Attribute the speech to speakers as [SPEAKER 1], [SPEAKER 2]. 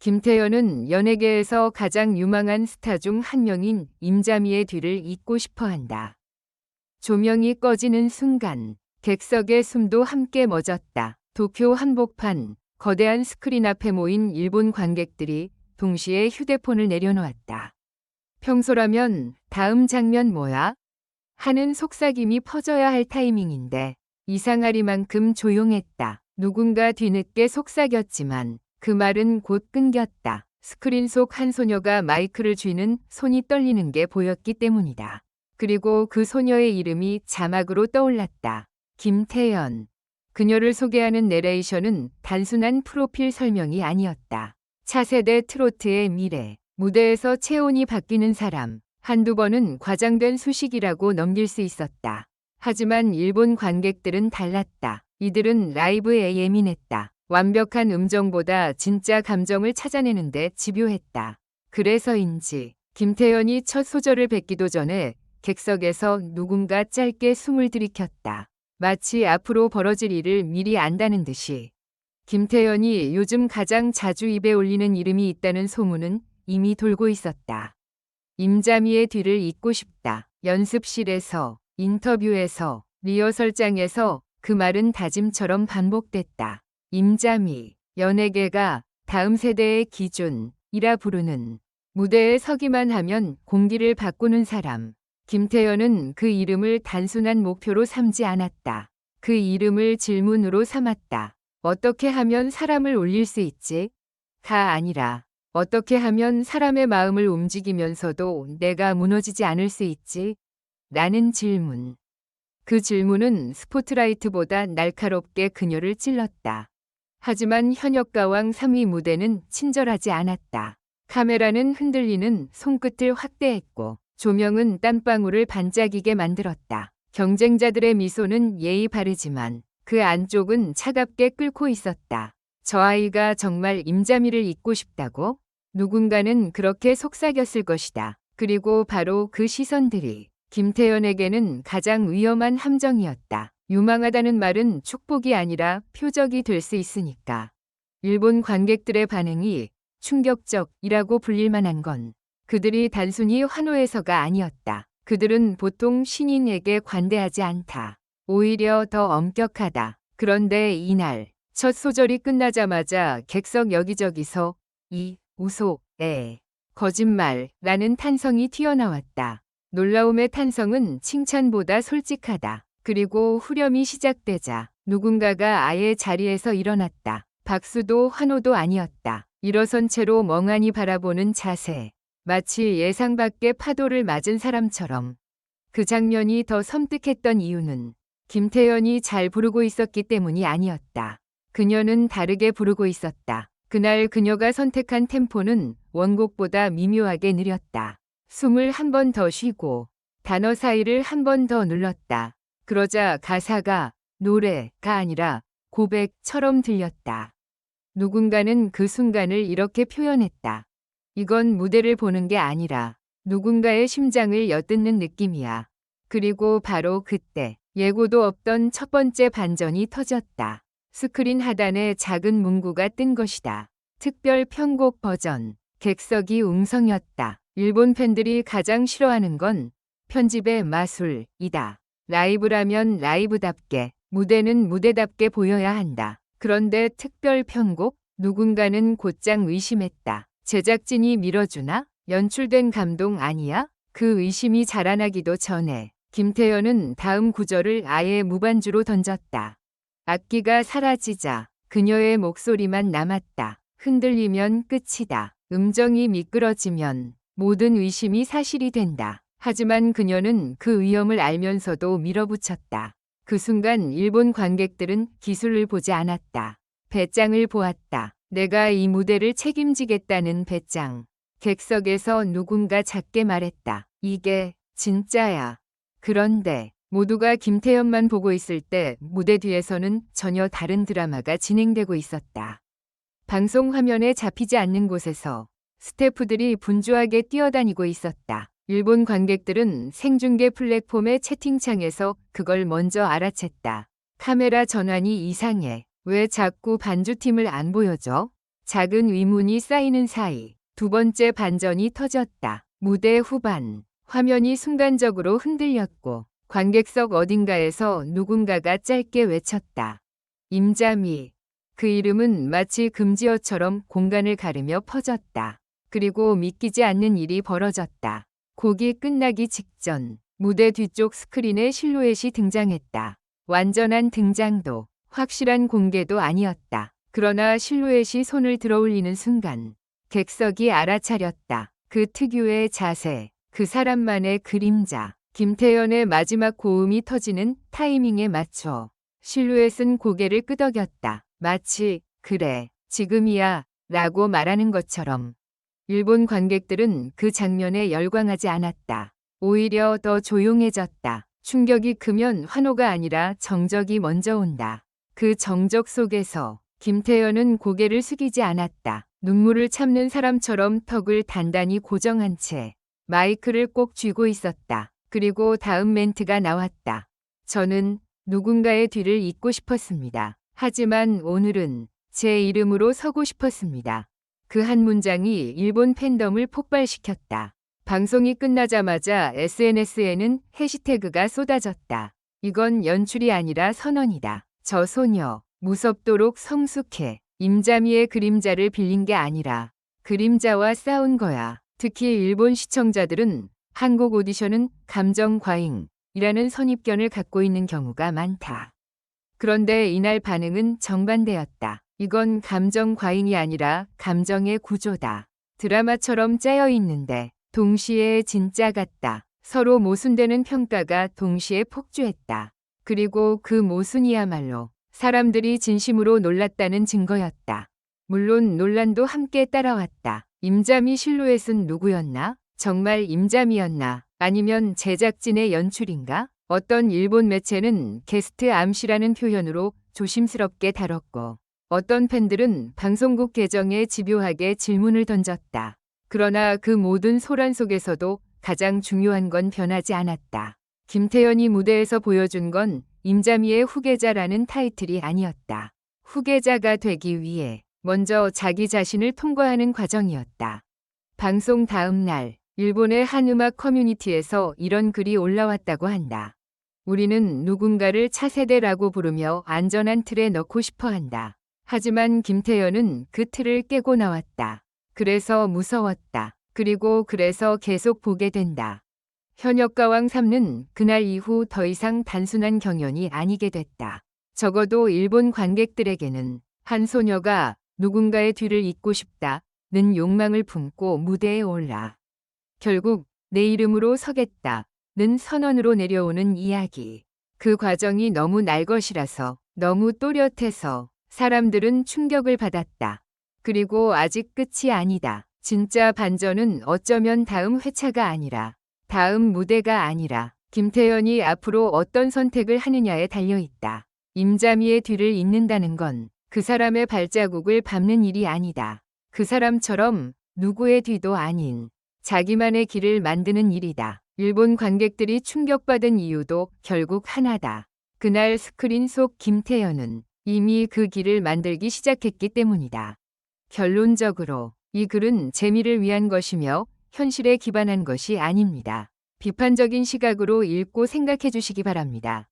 [SPEAKER 1] 김태현은 연예계에서 가장 유망한 스타 중 한 명인 임자미의 뒤를 잇고 싶어 한다. 조명이 꺼지는 순간 객석의 숨도 함께 멎었다. 도쿄 한복판 거대한 스크린 앞에 모인 일본 관객들이 동시에 휴대폰을 내려놓았다. 평소라면 다음 장면 뭐야? 하는 속삭임이 퍼져야 할 타이밍인데 이상하리만큼 조용했다. 누군가 뒤늦게 속삭였지만 그 말은 곧 끊겼다. 스크린 속 한 소녀가 마이크를 쥐는 손이 떨리는 게 보였기 때문이다. 그리고 그 소녀의 이름이 자막으로 떠올랐다. 김태현. 그녀를 소개하는 내레이션은 단순한 프로필 설명이 아니었다. 차세대 트로트의 미래, 무대에서 체온이 바뀌는 사람, 한두 번은 과장된 수식이라고 넘길 수 있었다. 하지만 일본 관객들은 달랐다. 이들은 라이브에 예민했다. 완벽한 음정보다 진짜 감정을 찾아내는데 집요했다. 그래서인지 김태현이 첫 소절을 뱉기도 전에 객석에서 누군가 짧게 숨을 들이켰다. 마치 앞으로 벌어질 일을 미리 안다는 듯이. 김태현이 요즘 가장 자주 입에 올리는 이름이 있다는 소문은 이미 돌고 있었다. 임자미의 뒤를 잇고 싶다. 연습실에서, 인터뷰에서, 리허설장에서 그 말은 다짐처럼 반복됐다. 임자미, 연예계가 다음 세대의 기준이라 부르는, 무대에 서기만 하면 공기를 바꾸는 사람. 김태현은 그 이름을 단순한 목표로 삼지 않았다. 그 이름을 질문으로 삼았다. 어떻게 하면 사람을 울릴 수 있지? 가 아니라 어떻게 하면 사람의 마음을 움직이면서도 내가 무너지지 않을 수 있지? 라는 질문. 그 질문은 스포트라이트보다 날카롭게 그녀를 찔렀다. 하지만 현역가왕 3위 무대는 친절하지 않았다. 카메라는 흔들리는 손끝을 확대했고 조명은 땀방울을 반짝이게 만들었다. 경쟁자들의 미소는 예의 바르지만 그 안쪽은 차갑게 끓고 있었다. 저 아이가 정말 임자미를 잊고 싶다고? 누군가는 그렇게 속삭였을 것이다. 그리고 바로 그 시선들이 김태현에게는 가장 위험한 함정이었다. 유망하다는 말은 축복이 아니라 표적이 될 수 있으니까. 일본 관객들의 반응이 충격적이라고 불릴 만한 건 그들이 단순히 환호해서가 아니었다. 그들은 보통 신인에게 관대하지 않다. 오히려 더 엄격하다. 그런데 이날 첫 소절이 끝나자마자 객석 여기저기서 이, 우소, 거짓말라는 탄성이 튀어나왔다. 놀라움의 탄성은 칭찬보다 솔직하다. 그리고 후렴이 시작되자 누군가가 아예 자리에서 일어났다. 박수도 환호도 아니었다. 일어선 채로 멍하니 바라보는 자세. 마치 예상 밖의 파도를 맞은 사람처럼. 그 장면이 더 섬뜩했던 이유는 김태현이 잘 부르고 있었기 때문이 아니었다. 그녀는 다르게 부르고 있었다. 그날 그녀가 선택한 템포는 원곡보다 미묘하게 느렸다. 숨을 한 번 더 쉬고 단어 사이를 한 번 더 눌렀다. 그러자 가사가 노래가 아니라 고백처럼 들렸다. 누군가는 그 순간을 이렇게 표현했다. 이건 무대를 보는 게 아니라 누군가의 심장을 엿듣는 느낌이야. 그리고 바로 그때 예고도 없던 첫 번째 반전이 터졌다. 스크린 하단에 작은 문구가 뜬 것이다. 특별 편곡 버전. 객석이 웅성이었다. 일본 팬들이 가장 싫어하는 건 편집의 마술이다. 라이브라면 라이브답게, 무대는 무대답게 보여야 한다. 그런데 특별 편곡? 누군가는 곧장 의심했다. 제작진이 밀어주나? 연출된 감동 아니야? 그 의심이 자라나기도 전에 김태현은 다음 구절을 아예 무반주로 던졌다. 악기가 사라지자 그녀의 목소리만 남았다. 흔들리면 끝이다. 음정이 미끄러지면 모든 의심이 사실이 된다. 하지만 그녀는 그 위험을 알면서도 밀어붙였다. 그 순간 일본 관객들은 기술을 보지 않았다. 배짱을 보았다. 내가 이 무대를 책임지겠다는 배짱. 객석에서 누군가 작게 말했다. 이게 진짜야. 그런데 모두가 김태현만 보고 있을 때 무대 뒤에서는 전혀 다른 드라마가 진행되고 있었다. 방송 화면에 잡히지 않는 곳에서 스태프들이 분주하게 뛰어다니고 있었다. 일본 관객들은 생중계 플랫폼의 채팅창에서 그걸 먼저 알아챘다. 카메라 전환이 이상해. 왜 자꾸 반주팀을 안 보여줘? 작은 의문이 쌓이는 사이 두 번째 반전이 터졌다. 무대 후반, 화면이 순간적으로 흔들렸고 관객석 어딘가에서 누군가가 짧게 외쳤다. 임자미. 그 이름은 마치 금지어처럼 공간을 가르며 퍼졌다. 그리고 믿기지 않는 일이 벌어졌다. 곡이 끝나기 직전 무대 뒤쪽 스크린에 실루엣이 등장했다. 완전한 등장도, 확실한 공개도 아니었다. 그러나 실루엣이 손을 들어올리는 순간 객석이 알아차렸다. 그 특유의 자세, 그 사람만의 그림자. 김태연의 마지막 고음이 터지는 타이밍에 맞춰 실루엣은 고개를 끄덕였다. 마치 그래, 지금이야 라고 말하는 것처럼. 일본 관객들은 그 장면에 열광하지 않았다. 오히려 더 조용해졌다. 충격이 크면 환호가 아니라 정적이 먼저 온다. 그 정적 속에서 김태연은 고개를 숙이지 않았다. 눈물을 참는 사람처럼 턱을 단단히 고정한 채 마이크를 꼭 쥐고 있었다. 그리고 다음 멘트가 나왔다. 저는 누군가의 뒤를 잇고 싶었습니다. 하지만 오늘은 제 이름으로 서고 싶었습니다. 그 한 문장이 일본 팬덤을 폭발시켰다. 방송이 끝나자마자 SNS에는 해시태그가 쏟아졌다. 이건 연출이 아니라 선언이다. 저 소녀, 무섭도록 성숙해. 임자미의 그림자를 빌린 게 아니라 그림자와 싸운 거야. 특히 일본 시청자들은 한국 오디션은 감정 과잉이라는 선입견을 갖고 있는 경우가 많다. 그런데 이날 반응은 정반대였다. 이건 감정 과잉이 아니라 감정의 구조다. 드라마처럼 짜여 있는데 동시에 진짜 같다. 서로 모순되는 평가가 동시에 폭주했다. 그리고 그 모순이야말로 사람들이 진심으로 놀랐다는 증거였다. 물론 논란도 함께 따라왔다. 임자미 실루엣은 누구였나? 정말 임자미였나? 아니면 제작진의 연출인가? 어떤 일본 매체는 게스트 암시라는 표현으로 조심스럽게 다뤘고 어떤 팬들은 방송국 계정에 집요하게 질문을 던졌다. 그러나 그 모든 소란 속에서도 가장 중요한 건 변하지 않았다. 김태연이 무대에서 보여준 건 임자미의 후계자라는 타이틀이 아니었다. 후계자가 되기 위해 먼저 자기 자신을 통과하는 과정이었다. 방송 다음 날 일본의 한 음악 커뮤니티에서 이런 글이 올라왔다고 한다. 우리는 누군가를 차세대라고 부르며 안전한 틀에 넣고 싶어 한다. 하지만 김태연은 그 틀을 깨고 나왔다. 그래서 무서웠다. 그리고 그래서 계속 보게 된다. 현역가왕 3는 그날 이후 더 이상 단순한 경연이 아니게 됐다. 적어도 일본 관객들에게는 한 소녀가 누군가의 뒤를 잇고 싶다는 욕망을 품고 무대에 올라 결국 내 이름으로 서겠다는 선언으로 내려오는 이야기. 그 과정이 너무 날 것이라서, 너무 또렷해서 사람들은 충격을 받았다. 그리고 아직 끝이 아니다. 진짜 반전은 어쩌면 다음 회차가 아니라, 다음 무대가 아니라 김태연이 앞으로 어떤 선택을 하느냐에 달려있다. 임자미의 뒤를 잇는다는 건 그 사람의 발자국을 밟는 일이 아니다. 그 사람처럼 누구의 뒤도 아닌 자기만의 길을 만드는 일이다. 일본 관객들이 충격받은 이유도 결국 하나다. 그날 스크린 속 김태연은 이미 그 길을 만들기 시작했기 때문이다. 결론적으로 이 글은 재미를 위한 것이며 현실에 기반한 것이 아닙니다. 비판적인 시각으로 읽고 생각해 주시기 바랍니다.